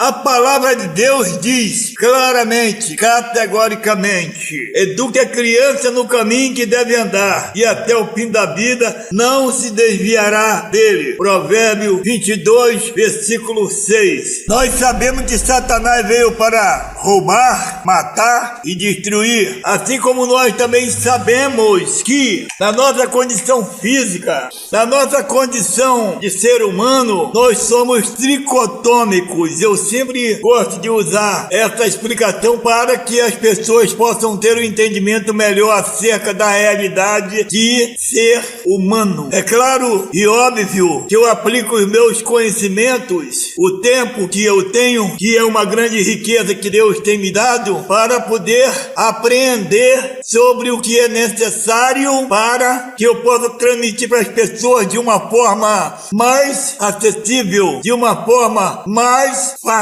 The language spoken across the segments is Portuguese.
A palavra de Deus diz claramente, categoricamente: eduque a criança no caminho que deve andar, e até o fim da vida não se desviará dele. Provérbio 22, versículo 6. Nós sabemos que Satanás veio para roubar, matar e destruir, assim como nós também sabemos que na nossa condição física, na nossa condição de ser humano, nós somos tricotômicos. Eu sempre gosto de usar essa explicação para que as pessoas possam ter um entendimento melhor acerca da realidade de ser humano. É claro e óbvio que eu aplico os meus conhecimentos, o tempo que eu tenho, que é uma grande riqueza que Deus tem me dado, para poder apreender sobre o que é necessário para que eu possa transmitir para as pessoas de uma forma mais acessível, de uma forma mais fácil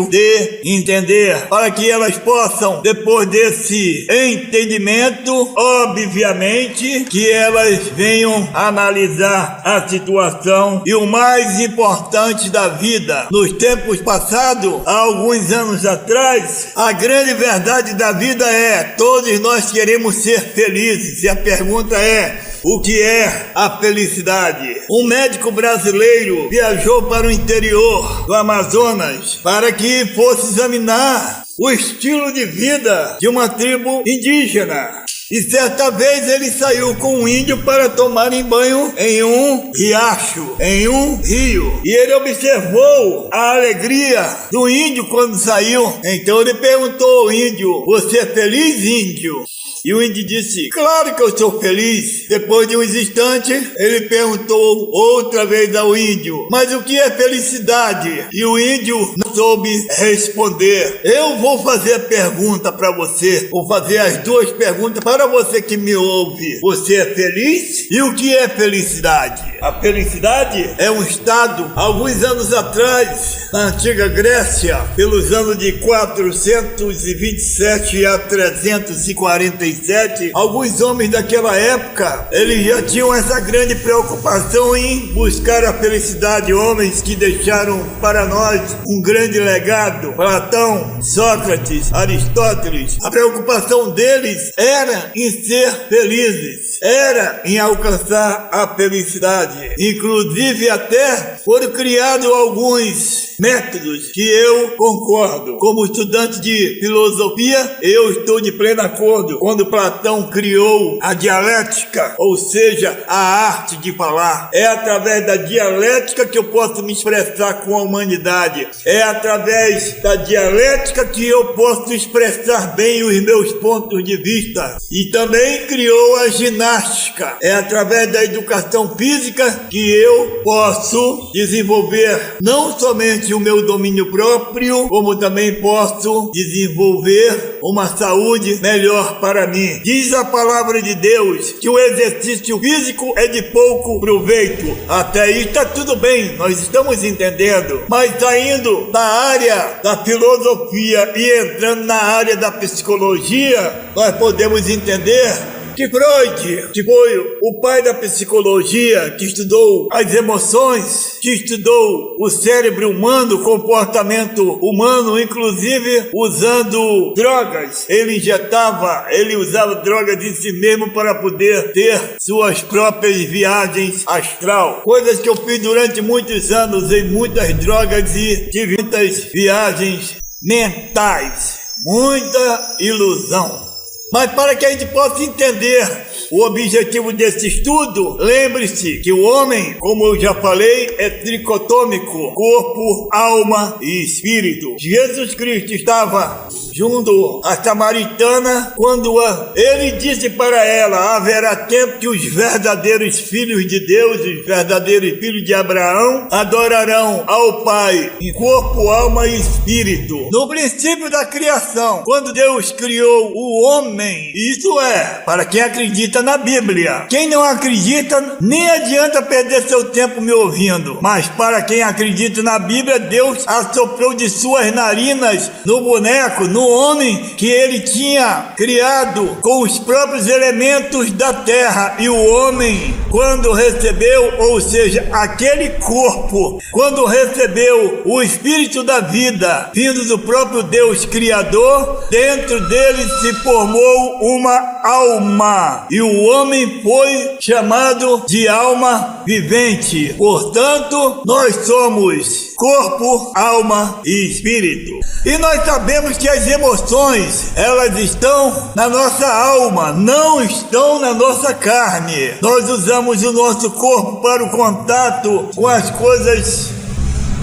de entender, para que elas possam, depois desse entendimento, obviamente, que elas venham analisar a situação. E o mais importante da vida, nos tempos passados, há alguns anos atrás, a grande verdade da vida é: todos nós queremos ser felizes, e a pergunta é: o que é a felicidade? Um médico brasileiro viajou para o interior do Amazonas para que fosse examinar o estilo de vida de uma tribo indígena. E certa vez ele saiu com um índio para tomarem banho em um riacho, em um rio. E ele observou a alegria do índio quando saiu. Então ele perguntou ao índio: você é feliz, índio? E o índio disse: claro que eu sou feliz. Depois de uns instantes, ele perguntou outra vez ao índio: mas o que é felicidade? E o índio não soube responder. Eu vou fazer a pergunta para você. Vou fazer as duas perguntas para você que me ouve. Você é feliz? E o que é felicidade? A felicidade é um estado. Alguns anos atrás, na antiga Grécia, pelos anos de 427 a 347, alguns homens daquela época, eles já tinham essa grande preocupação em buscar a felicidade. Homens que deixaram para nós um grande legado: Platão, Sócrates, Aristóteles. A preocupação deles era em ser felizes, era em alcançar a felicidade. Inclusive até foram criados alguns métodos que eu concordo. Como estudante de filosofia, eu estou de pleno acordo quando Platão criou a dialética, ou seja, a arte de falar. É através da dialética que eu posso me expressar com a humanidade. É através da dialética que eu posso expressar bem os meus pontos de vista. E também criou a ginástica. É através da educação física que eu posso desenvolver não somente o meu domínio próprio, como também posso desenvolver uma saúde melhor para mim. Diz a palavra de Deus que o exercício físico é de pouco proveito. Até aí está tudo bem, nós estamos entendendo. Mas saindo da área da filosofia e entrando na área da psicologia, nós podemos entender que Freud, que foi o pai da psicologia, que estudou as emoções, que estudou o cérebro humano, o comportamento humano, inclusive usando drogas. Ele usava drogas em si mesmo para poder ter suas próprias viagens astral. Coisas que eu fiz durante muitos anos, usei muitas drogas e tive muitas viagens mentais, muita ilusão. Mas para que a gente possa entender o objetivo desse estudo, lembre-se que o homem, como eu já falei, é tricotômico: corpo, alma e espírito. Jesus Cristo estava junto à samaritana quando ele disse para ela: haverá tempo que os verdadeiros filhos de Deus, os verdadeiros filhos de Abraão, adorarão ao Pai em corpo, alma e espírito. No princípio da criação, quando Deus criou o homem, isso é, para quem acredita acredita na Bíblia. Quem não acredita, nem adianta perder seu tempo me ouvindo. Mas para quem acredita na Bíblia, Deus assoprou de suas narinas no boneco, no homem que ele tinha criado com os próprios elementos da terra. E o homem, quando recebeu, ou seja, aquele corpo, quando recebeu o Espírito da vida, vindo do próprio Deus Criador, dentro dele se formou uma alma. E o homem foi chamado de alma vivente. Portanto, nós somos corpo, alma e espírito. E nós sabemos que as emoções, elas estão na nossa alma, não estão na nossa carne. Nós usamos o nosso corpo para o contato com as coisas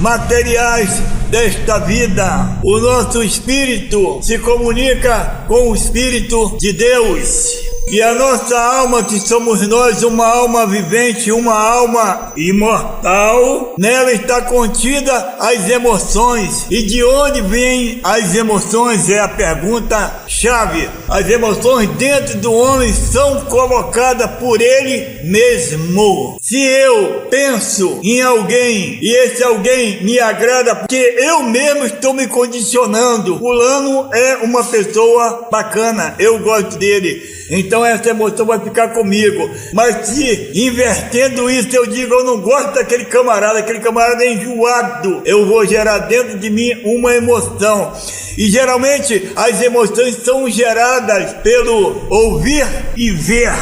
materiais desta vida. O nosso espírito se comunica com o Espírito de Deus. E a nossa alma, que somos nós, uma alma vivente, uma alma imortal, nela está contida as emoções. E de onde vêm as emoções? É a pergunta chave. As emoções dentro do homem são colocadas por ele mesmo. Se eu penso em alguém e esse alguém me agrada, porque eu mesmo estou me condicionando, fulano é uma pessoa bacana, eu gosto dele, então essa emoção vai ficar comigo. Mas se invertendo isso eu digo, eu não gosto daquele camarada, aquele camarada é enjoado, eu vou gerar dentro de mim uma emoção. E geralmente as emoções são geradas pelo ouvir e ver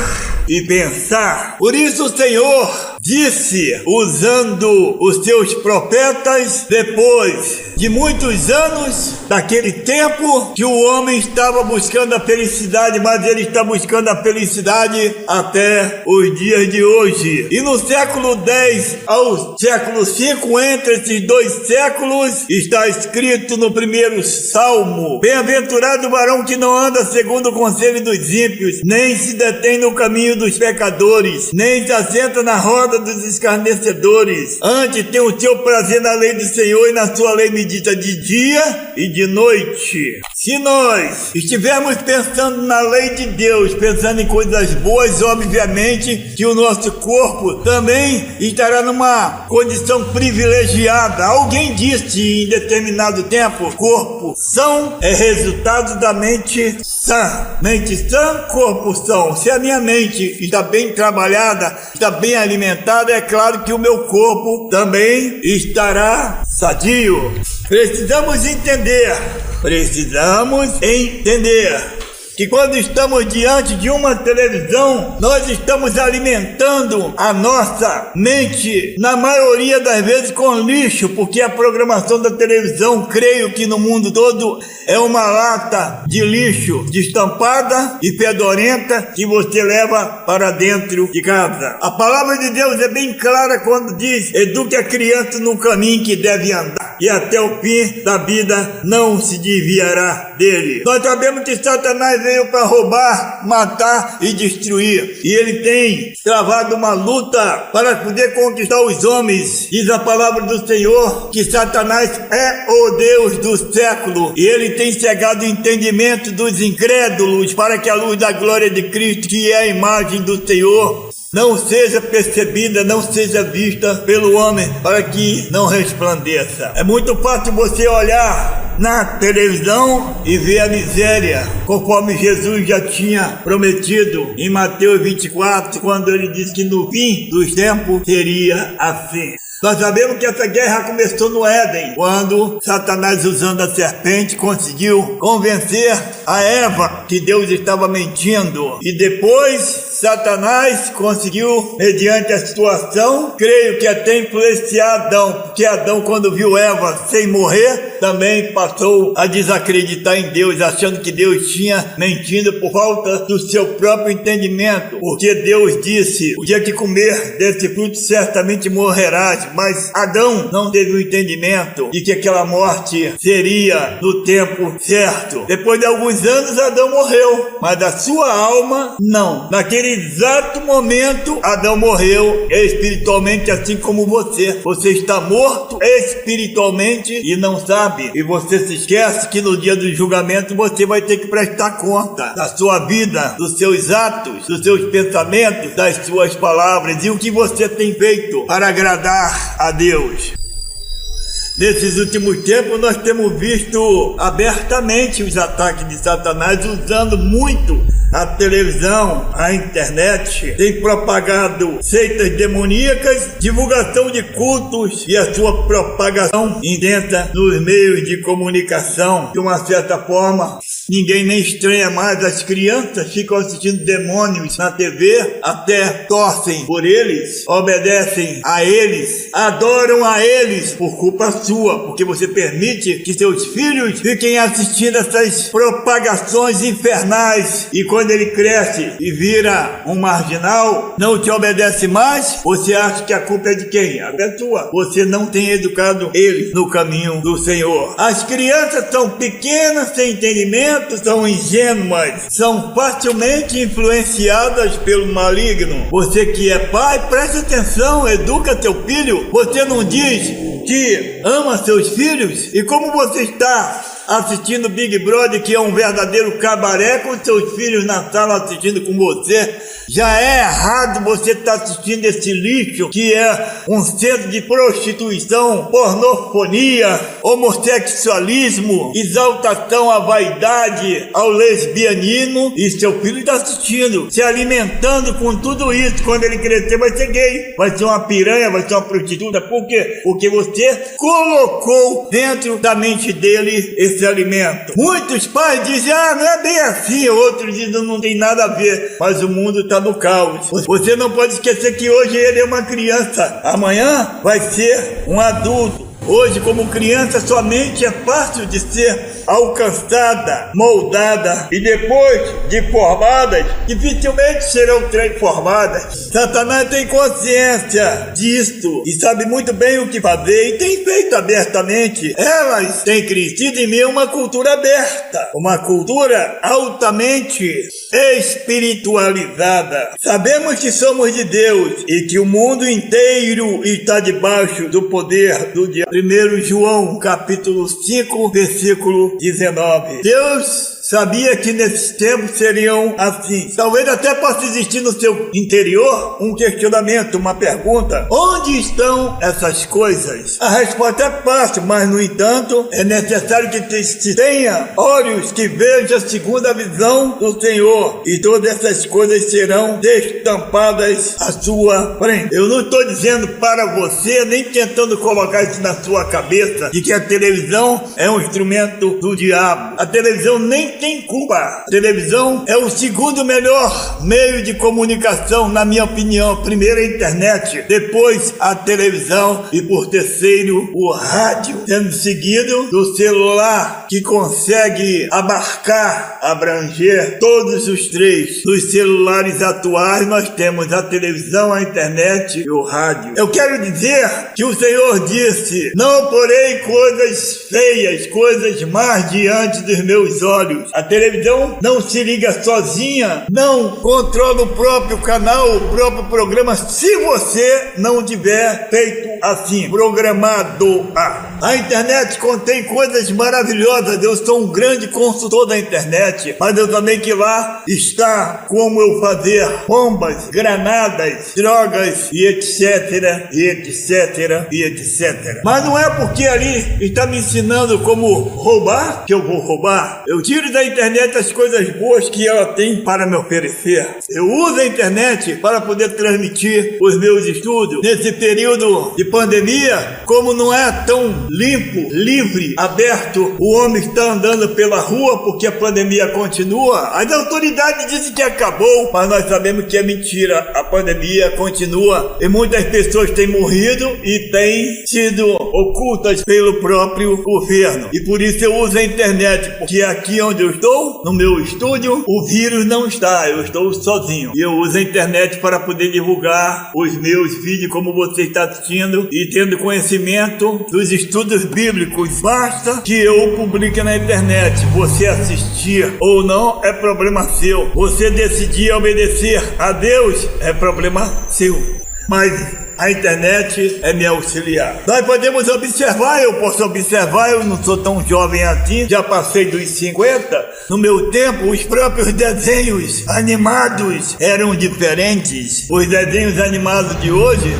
e pensar. Por isso o Senhor disse, usando os seus profetas, depois de muitos anos, daquele tempo que o homem estava buscando a felicidade, mas ele está buscando a felicidade até os dias de hoje. E no século 10 ao século 5, entre esses dois séculos, está escrito no primeiro salmo: bem-aventurado o varão que não anda segundo o conselho dos ímpios, nem se detém no caminho dos pecadores, nem se assenta na roda dos escarnecedores. Antes tem o seu prazer na lei do Senhor, e na sua lei medita de dia e de noite. Se nós estivermos pensando na lei de Deus, pensando em coisas boas, obviamente que o nosso corpo também estará numa condição privilegiada. Alguém disse em determinado tempo: corpo são é resultado da mente sã. Mente sã, corpo são. Se a minha mente está bem trabalhada, está bem alimentada, é claro que o meu corpo também estará sadio. Precisamos entender que quando estamos diante de uma televisão, nós estamos alimentando a nossa mente, na maioria das vezes, com lixo, porque a programação da televisão, creio que no mundo todo, é uma lata de lixo destampada e fedorenta que você leva para dentro de casa. A palavra de Deus é bem clara quando diz: eduque a criança no caminho que deve andar, e até o fim da vida não se desviará dele. Nós sabemos que Satanás veio para roubar, matar e destruir, e ele tem travado uma luta para poder conquistar os homens. Diz a palavra do Senhor que Satanás é o Deus do século, e ele tem cegado o entendimento dos incrédulos para que a luz da glória de Cristo, que é a imagem do Senhor, não seja percebida, não seja vista pelo homem, para que não resplandeça. É muito fácil você olhar na televisão e ver a miséria, conforme Jesus já tinha prometido em Mateus 24, quando ele disse que no fim dos tempos seria assim. Nós sabemos que essa guerra começou no Éden, quando Satanás, usando a serpente, conseguiu convencer a Eva que Deus estava mentindo. E depois Satanás conseguiu, mediante a situação, creio que até influenciar Adão, porque Adão, quando viu Eva sem morrer, também passou a desacreditar em Deus, achando que Deus tinha mentido por falta do seu próprio entendimento. Porque Deus disse: o dia que comer desse fruto certamente morrerás. Mas Adão não teve o entendimento de que aquela morte seria no tempo certo. Depois de alguns anos, Adão morreu, mas a sua alma não. Naquele exato momento, Adão morreu espiritualmente, assim como você. Você está morto espiritualmente e não sabe. E você você se esquece que no dia do julgamento você vai ter que prestar conta da sua vida, dos seus atos, dos seus pensamentos, das suas palavras e o que você tem feito para agradar a Deus. Nesses últimos tempos nós temos visto abertamente os ataques de Satanás usando muito a televisão, a internet, tem propagado seitas demoníacas, divulgação de cultos e a sua propagação intensa nos meios de comunicação. De uma certa forma, ninguém nem estranha mais, as crianças ficam assistindo demônios na TV, até torcem por eles, obedecem a eles, adoram a eles por culpa sua, porque você permite que seus filhos fiquem assistindo essas propagações infernais e quando ele cresce e vira um marginal, não te obedece mais, você acha que a culpa é de quem? A culpa é sua. Você não tem educado ele no caminho do Senhor. As crianças são pequenas, sem entendimento, são ingênuas, são facilmente influenciadas pelo maligno. Você que é pai, preste atenção, educa seu filho. Você não diz que ama seus filhos? E como você está assistindo Big Brother, que é um verdadeiro cabaré, com seus filhos na sala assistindo com você? Já é errado você estar assistindo esse lixo que é um centro de prostituição, pornofonia, homossexualismo, exaltação à vaidade, ao lesbianismo, e seu filho está assistindo, se alimentando com tudo isso. Quando ele crescer vai ser gay, vai ser uma piranha, vai ser uma prostituta. Por quê? Porque você colocou dentro da mente dele esse alimento. Muitos pais dizem, não é bem assim, outros dizem, não tem nada a ver, mas o mundo está no caos. Você não pode esquecer que hoje ele é uma criança, amanhã vai ser um adulto. Hoje, como criança, sua mente é fácil de ser alcançada, moldada, e depois de formadas, dificilmente serão transformadas. Satanás tem consciência disto e sabe muito bem o que fazer, e tem feito abertamente. Elas têm crescido em meio a uma cultura aberta, uma cultura altamente espiritualizada. Sabemos que somos de Deus e que o mundo inteiro está debaixo do poder do diabo. 1 João capítulo 5, versículo 19. Deus sabia que nesses tempos seriam assim. Talvez até possa existir no seu interior um questionamento, uma pergunta: onde estão essas coisas? A resposta é fácil, mas no entanto é necessário que se tenha olhos que vejam segundo a visão do Senhor, e todas essas coisas serão destampadas à sua frente. Eu não estou dizendo para você, nem tentando colocar isso na sua cabeça, de que a televisão é um instrumento do diabo. A televisão nem tem culpa. A televisão é o segundo melhor meio de comunicação, na minha opinião. Primeiro a internet, depois a televisão e por terceiro o rádio, sendo seguido do celular, que consegue abranger todos os três. Nos celulares atuais nós temos a televisão, a internet e o rádio. Eu quero dizer que o Senhor disse: não porei coisas feias, coisas más diante dos meus olhos. A televisão não se liga sozinha, não controla o próprio canal, o próprio programa, se você não tiver feito assim, programado. A internet contém coisas maravilhosas. Eu sou um grande consultor da internet, mas eu também que lá está como eu fazer bombas, granadas, drogas e etc, e etc, e etc. Mas não é porque ali está me ensinando como roubar que eu vou roubar. Eu tiro da internet as coisas boas que ela tem para me oferecer. Eu uso a internet para poder transmitir os meus estudos. Nesse período de pandemia, como não é tão limpo, livre, aberto, o homem está andando pela rua porque a pandemia continua. As autoridades dizem que acabou, mas nós sabemos que é mentira. A pandemia continua e muitas pessoas têm morrido e têm sido ocultas pelo próprio governo. E por isso eu uso a internet, porque aqui onde eu estou, no meu estúdio, o vírus não está, eu estou sozinho. E eu uso a internet para poder divulgar os meus vídeos, como você está assistindo, e tendo conhecimento dos estudos bíblicos. Basta que eu publique na internet. Você assistir ou não é problema seu. Você decidir obedecer a Deus é problema seu. Mas A internet é me auxiliar. Nós podemos observar, eu posso observar, eu não sou tão jovem assim, já passei dos 50. No meu tempo, os próprios desenhos animados eram diferentes. Os desenhos animados de hoje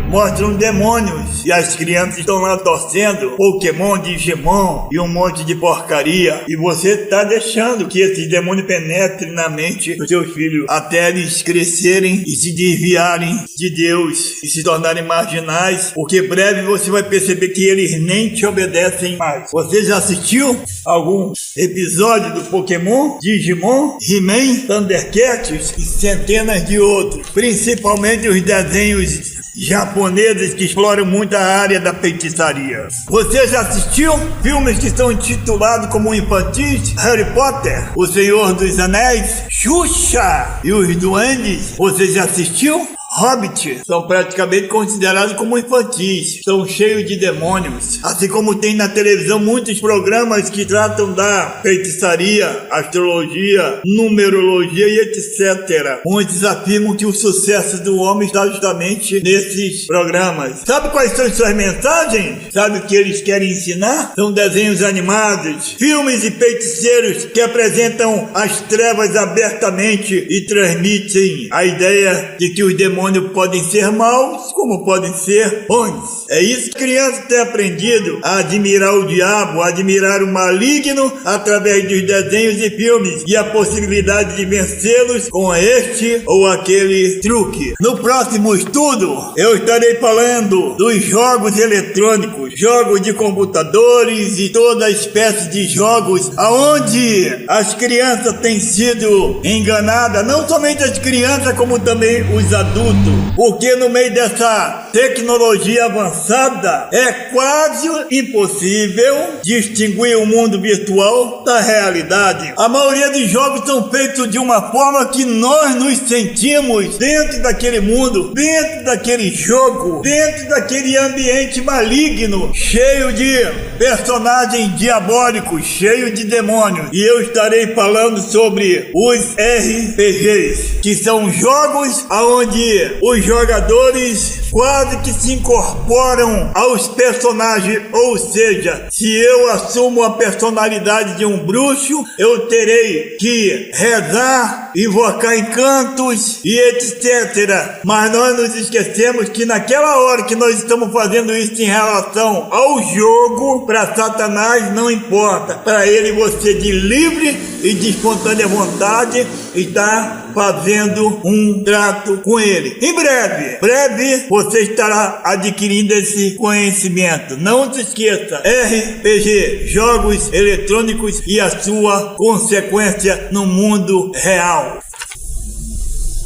mostram demônios e as crianças estão lá torcendo Pokémon, Digimon e um monte de porcaria, e você tá deixando que esses demônios penetrem na mente dos seus filhos até eles crescerem e se desviarem de Deus e se tornarem marginais, porque breve você vai perceber que eles nem te obedecem mais. Você já assistiu algum episódio do Pokémon, Digimon, He-Man, Thundercats e centenas de outros, principalmente os desenhos japoneses que exploram muito a área da feitiçaria? Você já assistiu filmes que estão intitulados como infantis? Harry Potter, O Senhor dos Anéis, Xuxa e os Duendes? Você já assistiu? Hobbit são praticamente considerados como infantis, são cheios de demônios. Assim como tem na televisão muitos programas que tratam da feitiçaria, astrologia, numerologia e etc. Muitos afirmam que o sucesso do homem está justamente nesses programas. Sabe quais são suas mensagens? Sabe o que eles querem ensinar? São desenhos animados, filmes e feiticeiros que apresentam as trevas abertamente e transmitem a ideia de que os demônios podem ser maus, como podem ser bons. É isso que a criança tem aprendido, a admirar o diabo, a admirar o maligno através dos desenhos e filmes, e a possibilidade de vencê-los com este ou aquele truque. No próximo estudo, eu estarei falando dos jogos eletrônicos, jogos de computadores e toda espécie de jogos aonde as crianças têm sido enganadas, não somente as crianças como também os adultos, porque no meio dessa tecnologia avançada é quase impossível distinguir o mundo virtual da realidade. A maioria dos jogos são feitos de uma forma que nós nos sentimos dentro daquele mundo, dentro daquele jogo, dentro daquele ambiente maligno, cheio de personagens diabólicos, cheio de demônios. E eu estarei falando sobre os RPGs, que são jogos onde os jogadores quase que se incorporam aos personagens, ou seja, se eu assumo a personalidade de um bruxo, eu terei que rezar, invocar encantos e etc. Mas nós nos esquecemos que naquela hora que nós estamos fazendo isso em relação ao jogo, para Satanás não importa. Para ele, você de livre e de espontânea vontade está fazendo um trato com ele. Em breve você estará adquirindo esse conhecimento. Não se esqueça, RPG, jogos eletrônicos e a sua consequência no mundo real.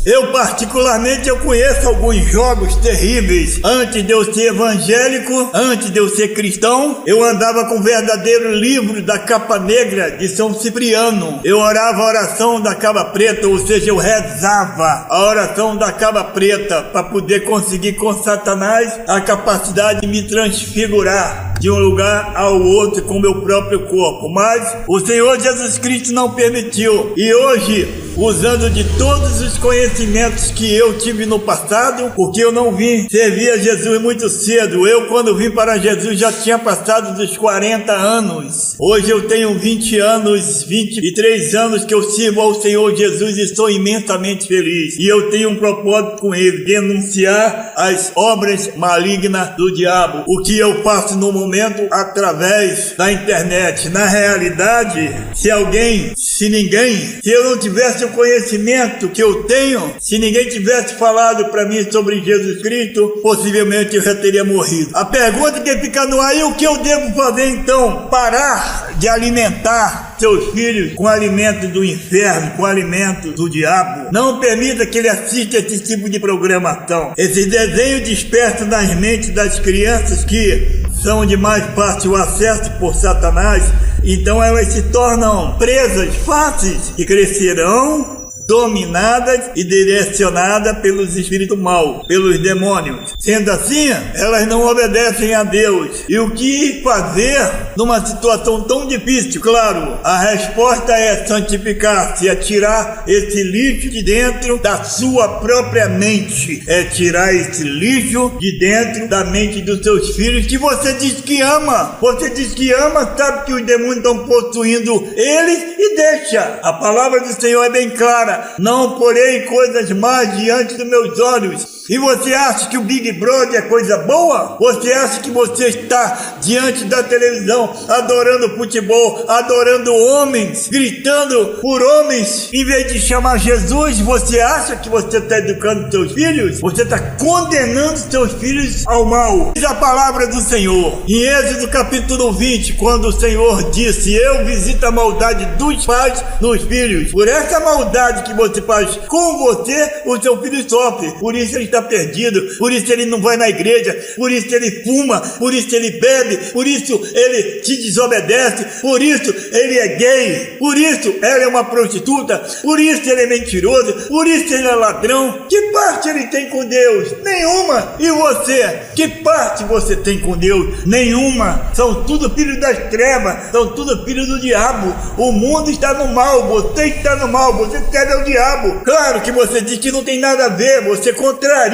Eu particularmente conheço alguns jogos terríveis. Antes de eu ser evangélico, antes de eu ser cristão, eu andava com o verdadeiro livro da capa negra de São Cipriano. Eu orava a oração da capa preta, ou seja, eu rezava a oração da capa preta para poder conseguir com Satanás a capacidade de me transfigurar de um lugar ao outro com o meu próprio corpo. Mas o Senhor Jesus Cristo não permitiu. E hoje, usando de todos os conhecimentos que eu tive no passado, porque eu não vim servir a Jesus muito cedo. Eu, quando vim para Jesus, já tinha passado dos 40 anos. Hoje eu tenho 20 anos, 23 anos que eu sirvo ao Senhor Jesus e estou imensamente feliz. E eu tenho um propósito com Ele, denunciar as obras malignas do diabo. O que eu faço no momento através da internet. Na realidade, se eu não tivesse o conhecimento que eu tenho, se ninguém tivesse falado para mim sobre Jesus Cristo, possivelmente eu já teria morrido. A pergunta que fica no ar é o que eu devo fazer então? Parar de alimentar seus filhos com alimento do inferno, com alimento do diabo. Não permita que ele assista esse tipo de programação. Esse desenho desperta nas mentes das crianças que são de mais fácil acesso por Satanás, então elas se tornam presas fáceis e crescerão dominadas e direcionadas pelos espíritos maus, pelos demônios. Sendo assim, elas não obedecem a Deus. E o que fazer numa situação tão difícil? Claro, a resposta é santificar-se, é tirar esse lixo de dentro da sua própria mente. É tirar esse lixo de dentro da mente dos seus filhos que você diz que ama. Você diz que ama, sabe que os demônios estão possuindo eles e deixa. A palavra do Senhor é bem clara: não porei coisas más diante dos meus olhos. E você acha que o Big Brother é coisa boa? Você acha que você está diante da televisão adorando futebol, adorando homens, gritando por homens, em vez de chamar Jesus? Você acha que você está educando seus filhos? Você está condenando seus filhos ao mal. Diz a palavra do Senhor em Êxodo capítulo 20, quando o Senhor disse: eu visito a maldade dos pais nos filhos. Por essa maldade que você faz com você, o seu filho sofre. Por isso ele está perdido, por isso ele não vai na igreja, por isso ele fuma, por isso ele bebe, por isso ele te desobedece, por isso ele é gay, por isso ela é uma prostituta, por isso ele é mentiroso, por isso ele é ladrão. Que parte ele tem com Deus? Nenhuma. E você? Que parte você tem com Deus? Nenhuma. São tudo filhos das trevas, são tudo filhos do diabo. O mundo está no mal, você está no mal, você serve ao diabo. Claro que você diz que não tem nada a ver, você contraria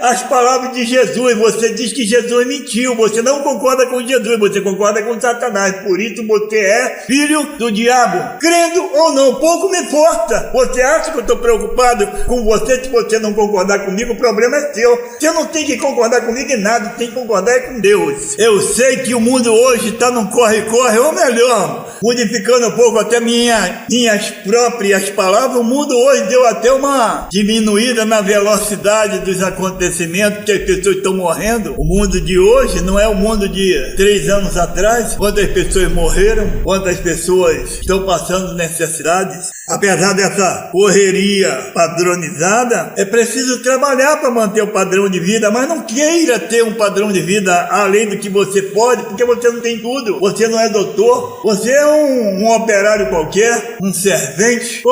as palavras de Jesus, você diz que Jesus mentiu, você não concorda com Jesus, você concorda com Satanás, por isso você é filho do diabo, crendo ou não, pouco me importa. Você acha que eu estou preocupado com você? Se você não concordar comigo, o problema é seu. Você não tem que concordar comigo em nada, tem que concordar com Deus. Eu sei que o mundo hoje está num corre-corre, ou melhor, modificando um pouco até minhas próprias palavras, o mundo hoje deu até uma diminuída na velocidade dos acontecimentos, que as pessoas estão morrendo. O mundo de hoje não é o mundo de 3 anos atrás, quantas pessoas morreram, quantas pessoas estão passando necessidades. Apesar dessa correria padronizada, é preciso trabalhar para manter o padrão de vida, mas não queira ter um padrão de vida além do que você pode, porque você não tem tudo. Você não é doutor, você é um operário qualquer, um servente,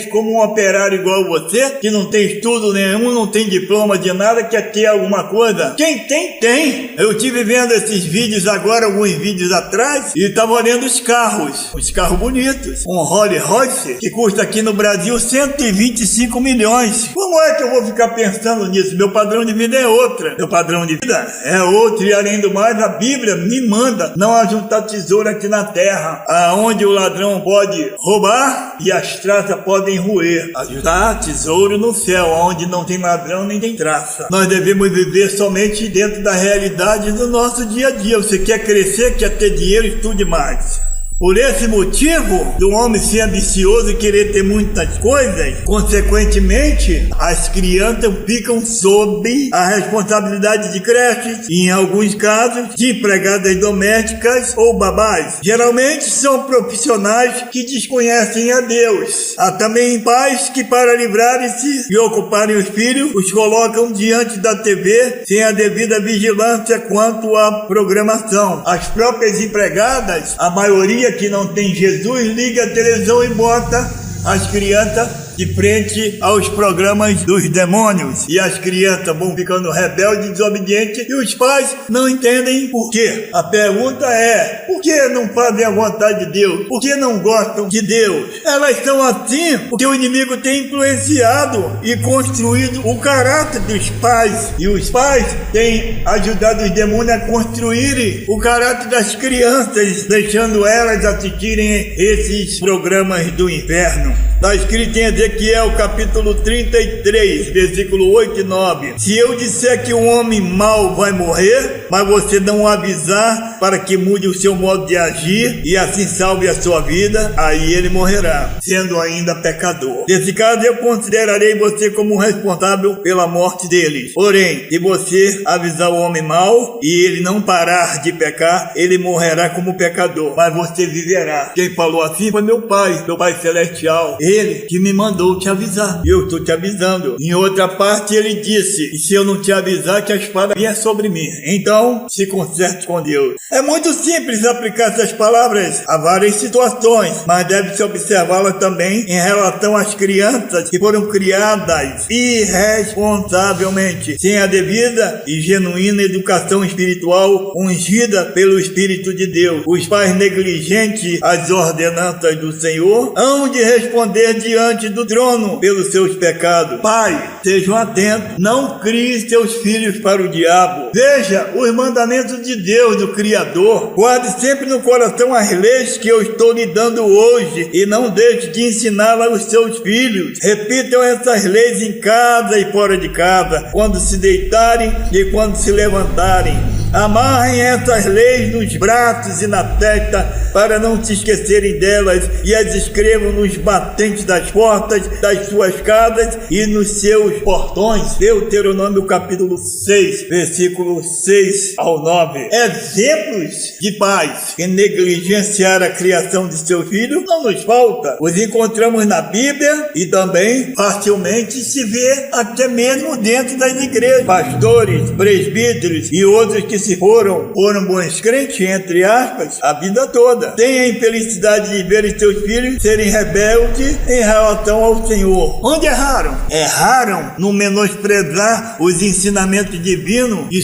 como um operário igual você, que não tem estudo nenhum, não tem diploma de nada, quer ter alguma coisa. Quem tem, tem. Eu estive vendo esses vídeos agora, alguns vídeos atrás, e estava olhando os carros bonitos. Um Rolls Royce, que custa aqui no Brasil 125 milhões. Como é que eu vou ficar pensando nisso? Meu padrão de vida é outro. Meu padrão de vida é outro, e além do mais, a Bíblia me manda não ajuntar tesouro aqui na terra, aonde o ladrão pode roubar e as traças podem roer. Ajuntar tesouro no céu, onde não tem ladrão nem tem traça. Nós devemos viver somente dentro da realidade do nosso dia a dia. Você quer crescer, quer ter dinheiro, estude mais. Por esse motivo, do homem ser ambicioso e querer ter muitas coisas, consequentemente, as crianças ficam sob a responsabilidade de creches, e em alguns casos, de empregadas domésticas ou babás. Geralmente são profissionais que desconhecem a Deus. Há também pais que, para livrarem-se e ocuparem os filhos, os colocam diante da TV sem a devida vigilância quanto à programação. As próprias empregadas, a maioria que não tem Jesus, liga a televisão e bota as crianças de frente aos programas dos demônios, e as crianças vão ficando rebeldes e desobedientes, e os pais não entendem por quê. A pergunta é: por que não fazem a vontade de Deus? Por que não gostam de Deus? Elas são assim porque o inimigo tem influenciado e construído o caráter dos pais, e os pais têm ajudado os demônios a construírem o caráter das crianças, deixando elas assistirem esses programas do inferno. Está escrito em Ezequiel capítulo 33, versículo 8 e 9. Se eu disser que um homem mau vai morrer, mas você não avisar para que mude o seu modo de agir e assim salve a sua vida, aí ele morrerá, sendo ainda pecador. Nesse caso, eu considerarei você como responsável pela morte dele. Porém, se você avisar o homem mau e ele não parar de pecar, ele morrerá como pecador, mas você viverá. Quem falou assim foi meu Pai Celestial. Ele que me manda mandou te avisar. E eu estou te avisando. Em outra parte ele disse, e se eu não te avisar que a espada vinha sobre mim. Então, se conserte com Deus. É muito simples aplicar essas palavras a várias situações, mas deve-se observá-las também em relação às crianças que foram criadas irresponsavelmente, sem a devida e genuína educação espiritual ungida pelo Espírito de Deus. Os pais negligentes às ordenanças do Senhor hão de responder diante do trono pelos seus pecados. Pai, sejam atentos, não crie seus filhos para o diabo. Veja os mandamentos de Deus, do Criador. Guarde sempre no coração as leis que eu estou lhe dando hoje e não deixe de ensiná-las aos seus filhos. Repitam essas leis em casa e fora de casa, quando se deitarem e quando se levantarem. Amarrem essas leis nos braços e na testa para não se esquecerem delas e as escrevam nos batentes das portas das suas casas e nos seus portões. Deuteronômio capítulo 6, versículo 6 ao 9. Exemplos de pais que negligenciaram a criação de seu filho não nos falta. Os encontramos na Bíblia e também facilmente se vê até mesmo dentro das igrejas. Pastores, presbíteros e outros que se foram bons crentes, entre aspas, a vida toda. Tem a infelicidade de ver seus filhos serem rebeldes em relação ao Senhor. Onde erraram? Erraram no menosprezar os ensinamentos divinos e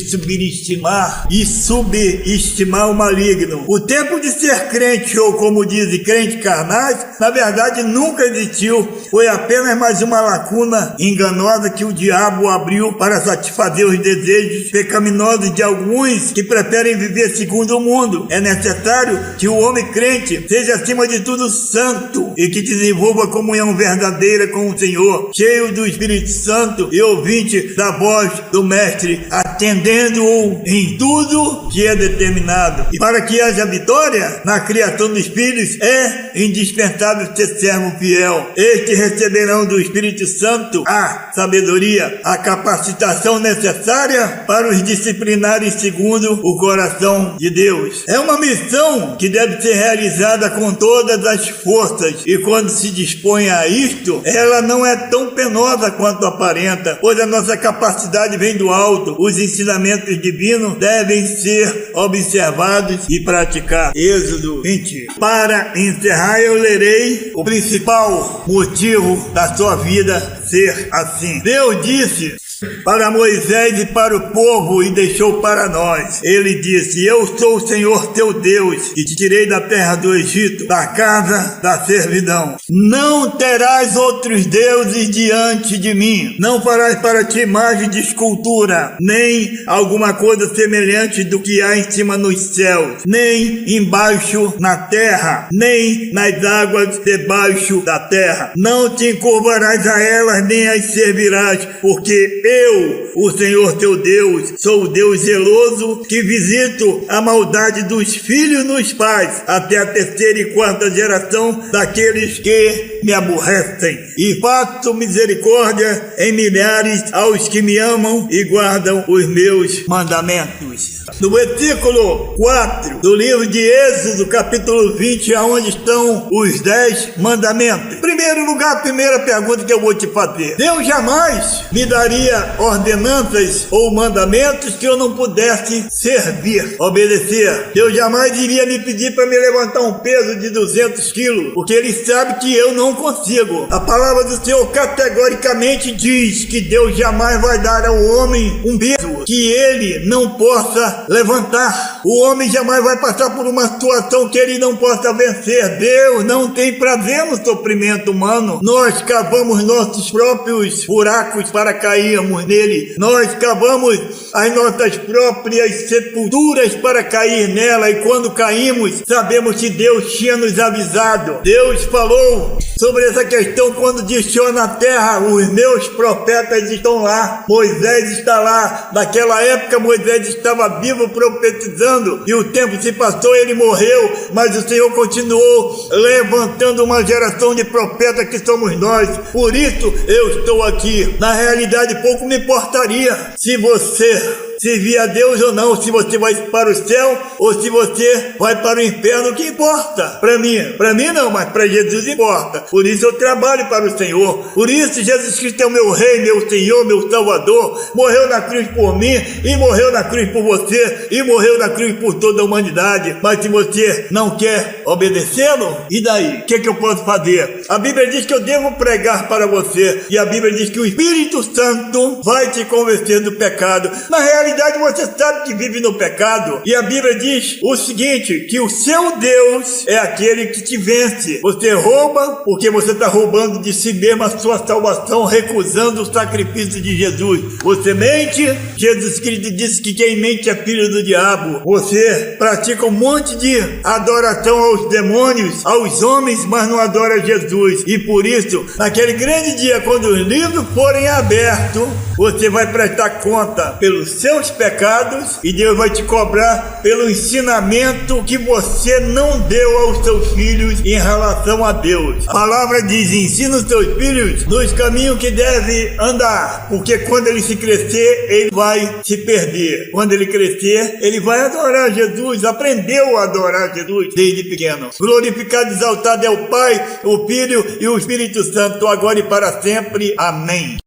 subestimar o maligno. O tempo de ser crente, ou como dizem, crente carnais, na verdade nunca existiu. Foi apenas mais uma lacuna enganosa que o diabo abriu para satisfazer os desejos pecaminosos de alguns que preferem viver segundo o mundo. É necessário que o homem crente seja acima de tudo santo e que desenvolva comunhão verdadeira com o Senhor, cheio do Espírito Santo e ouvinte da voz do Mestre, atendendo-o em tudo que é determinado. E para que haja vitória na criação dos filhos, é indispensável ser servo fiel. Estes receberão do Espírito Santo a sabedoria, a capacitação necessária para os disciplinarem segundo o coração de Deus. É uma missão que deve ser realizada com todas as forças, e quando se dispõe a isto, ela não é tão penosa quanto aparenta, pois a nossa capacidade vem do alto. Os ensinamentos divinos devem ser observados e praticados. Êxodo 20. Para encerrar, eu lerei o principal motivo da sua vida ser assim. Deus disse para Moisés e para o povo e deixou para nós. Ele disse: eu sou o Senhor teu Deus, que te tirei da terra do Egito, da casa da servidão. Não terás outros deuses diante de mim. Não farás para ti imagem de escultura, nem alguma coisa semelhante do que há em cima nos céus, nem embaixo na terra, nem nas águas debaixo da terra. Não te encurvarás a elas, nem as servirás, porque eu, o Senhor teu Deus, sou o Deus zeloso, que visito a maldade dos filhos nos pais, até a terceira e quarta geração daqueles que me aborrecem. E faço misericórdia em milhares aos que me amam e guardam os meus mandamentos. No versículo 4 do livro de Êxodo, capítulo 20, aonde estão os 10 mandamentos. Em primeiro lugar, a primeira pergunta que eu vou te fazer: Deus jamais me daria ordenanças ou mandamentos que eu não pudesse servir, obedecer. Deus jamais iria me pedir para me levantar um peso de 200 quilos, porque Ele sabe que eu não consigo. A palavra do Senhor categoricamente diz que Deus jamais vai dar ao homem um peso que ele não possa levantar. O homem jamais vai passar por uma situação que ele não possa vencer. Deus não tem prazer no sofrimento humano. Nós cavamos nossos próprios buracos para cairmos nele. Nós cavamos as nossas próprias sepulturas para cair nela, e quando caímos, sabemos que Deus tinha nos avisado. Deus falou sobre essa questão quando disse: na terra os meus profetas estão lá. Moisés está lá. Naquela época Moisés estava vivo profetizando, e o tempo se passou, ele morreu, mas o Senhor continuou levantando uma geração de profetas profeta que somos nós. Por isso eu estou aqui. Na realidade, pouco me importaria se você servir a Deus ou não, se você vai para o céu ou se você vai para o inferno, o que importa? Para mim não, mas para Jesus importa. Por isso eu trabalho para o Senhor. Por isso Jesus Cristo é o meu rei, meu Senhor, meu Salvador. Morreu na cruz por mim e morreu na cruz por você e morreu na cruz por toda a humanidade. Mas se você não quer obedecê-lo, e daí? O que eu posso fazer? A Bíblia diz que eu devo pregar para você e a Bíblia diz que o Espírito Santo vai te convencer do pecado. Na realidade, você sabe que vive no pecado. E a Bíblia diz o seguinte, que o seu Deus é aquele que te vence. Você rouba porque você está roubando de si mesmo a sua salvação, recusando o sacrifício de Jesus. Você mente, Jesus Cristo disse que quem mente é filho do diabo. Você pratica um monte de adoração aos demônios, aos homens, mas não adora Jesus. E por isso, naquele grande dia, quando os livros forem abertos, você vai prestar conta pelos seus pecados e Deus vai te cobrar pelo ensinamento que você não deu aos seus filhos em relação a Deus. A palavra diz, ensina os seus filhos nos caminhos que deve andar, porque quando ele se crescer, ele vai se perder. Quando ele crescer, ele vai adorar Jesus, aprendeu a adorar Jesus desde pequeno. Glorificado e exaltado é o Pai, o Filho e o Espírito Santo, agora e para sempre. Amém.